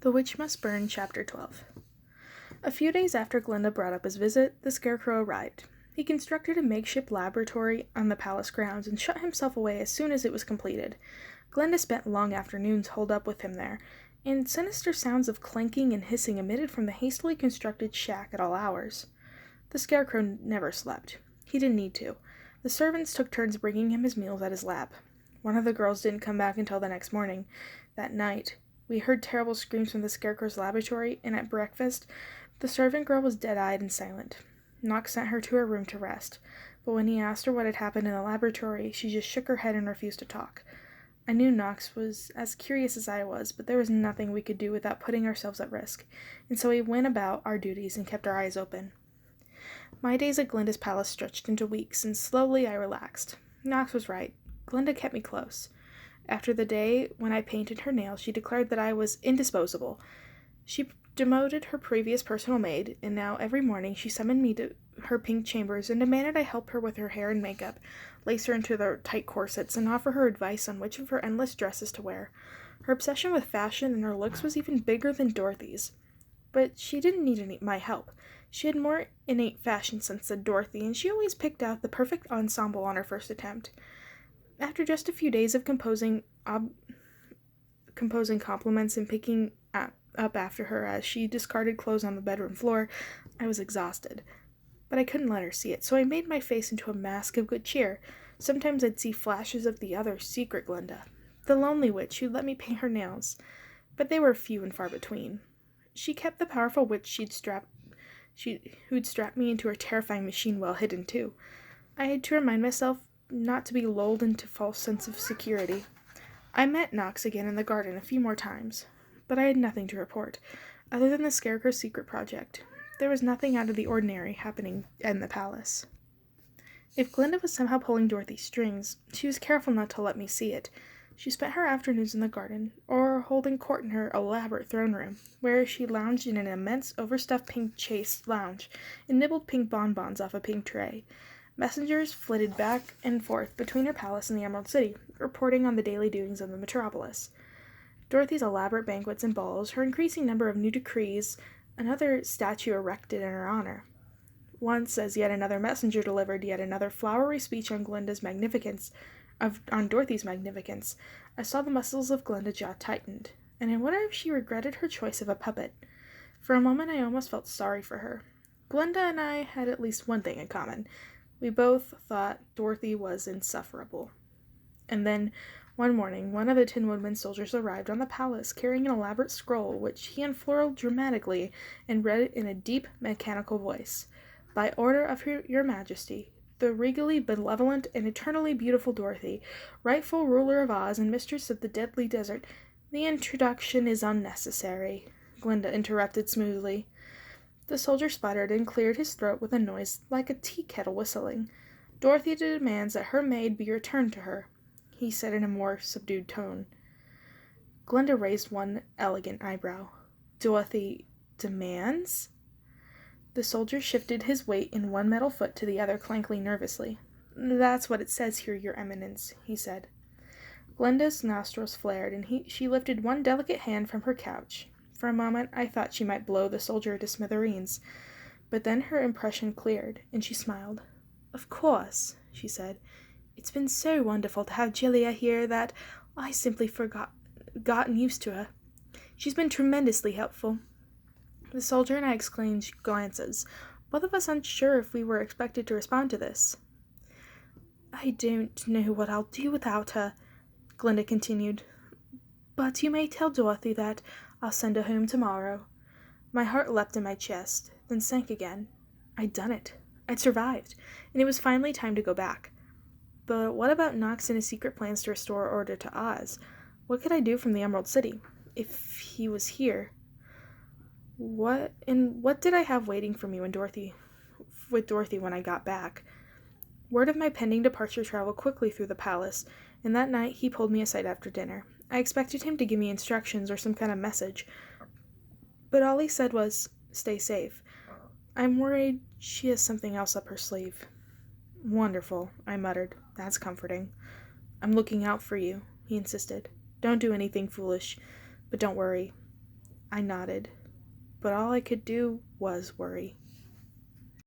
The Witch Must Burn, Chapter 12. A few days after Glinda brought up his visit, the Scarecrow arrived. He constructed a makeshift laboratory on the palace grounds and shut himself away as soon as it was completed. Glinda spent long afternoons holed up with him there, and sinister sounds of clanking and hissing emitted from the hastily constructed shack at all hours. The Scarecrow never slept. He didn't need to. The servants took turns bringing him his meals at his lap. One of the girls didn't come back until the next morning. That night, we heard terrible screams from the Scarecrow's laboratory, and at breakfast, the servant girl was dead-eyed and silent. Nox sent her to her room to rest, but when he asked her what had happened in the laboratory, she just shook her head and refused to talk. I knew Nox was as curious as I was, but there was nothing we could do without putting ourselves at risk, and so we went about our duties and kept our eyes open. My days at Glinda's palace stretched into weeks, and slowly I relaxed. Nox was right. Glinda kept me close. After the day when I painted her nails, she declared that I was indisposable. She demoted her previous personal maid, and now every morning she summoned me to her pink chambers and demanded I help her with her hair and makeup, lace her into their tight corsets, and offer her advice on which of her endless dresses to wear. Her obsession with fashion and her looks was even bigger than Dorothy's. But she didn't need my help. She had more innate fashion sense than Dorothy, and she always picked out the perfect ensemble on her first attempt. After just a few days of composing compliments and picking up after her as she discarded clothes on the bedroom floor, I was exhausted. But I couldn't let her see it, so I made my face into a mask of good cheer. Sometimes I'd see flashes of the other secret Glinda, the lonely witch who'd let me paint her nails, but they were few and far between. She kept the powerful witch who'd strapped me into her terrifying machine well hidden too. I had to remind myself not to be lulled into false sense of security. I met Nox again in the garden a few more times, but I had nothing to report, other than the Scarecrow's secret project. There was nothing out of the ordinary happening in the palace. If Glinda was somehow pulling Dorothy's strings, she was careful not to let me see it. She spent her afternoons in the garden, or holding court in her elaborate throne room, where she lounged in an immense overstuffed pink chaise lounge and nibbled pink bonbons off a pink tray. Messengers flitted back and forth between her palace and the Emerald City, reporting on the daily doings of the metropolis. Dorothy's elaborate banquets and balls, her increasing number of new decrees, another statue erected in her honor. Once, as yet another messenger delivered yet another flowery speech on Dorothy's magnificence, I saw the muscles of Glinda's jaw tightened, and I wondered if she regretted her choice of a puppet. For a moment I almost felt sorry for her. Glinda and I had at least one thing in common. We both thought Dorothy was insufferable. And then, one morning, one of the Tin Woodman soldiers arrived on the palace carrying an elaborate scroll, which he unfurled dramatically and read in a deep, mechanical voice. By order of your Majesty, the regally benevolent and eternally beautiful Dorothy, rightful ruler of Oz and mistress of the Deadly Desert, the introduction is unnecessary, Glinda interrupted smoothly. The soldier sputtered and cleared his throat with a noise like a tea kettle whistling. Dorothy demands that her maid be returned to her, he said in a more subdued tone. Glinda raised one elegant eyebrow. Dorothy demands? The soldier shifted his weight in one metal foot to the other, clanking nervously. That's what it says here, Your Eminence, he said. Glinda's nostrils flared, and she lifted one delicate hand from her couch. For a moment I thought she might blow the soldier to smithereens, but then her impression cleared, and she smiled. Of course, she said. It's been so wonderful to have Jellia here that I simply gotten used to her. She's been tremendously helpful. The soldier and I exchanged glances, both of us unsure if we were expected to respond to this. I don't know what I'll do without her, Glinda continued. But you may tell Dorothy that I'll send her home tomorrow. My heart leapt in my chest, then sank again. I'd done it. I'd survived, and it was finally time to go back. But what about Nox and his secret plans to restore order to Oz? What could I do from the Emerald City? If he was here. What did I have waiting for me with Dorothy when I got back? Word of my pending departure traveled quickly through the palace, and that night he pulled me aside after dinner. I expected him to give me instructions or some kind of message, but all he said was, "Stay safe. I'm worried she has something else up her sleeve." Wonderful, I muttered. That's comforting. I'm looking out for you, he insisted. Don't do anything foolish, but don't worry. I nodded, but all I could do was worry.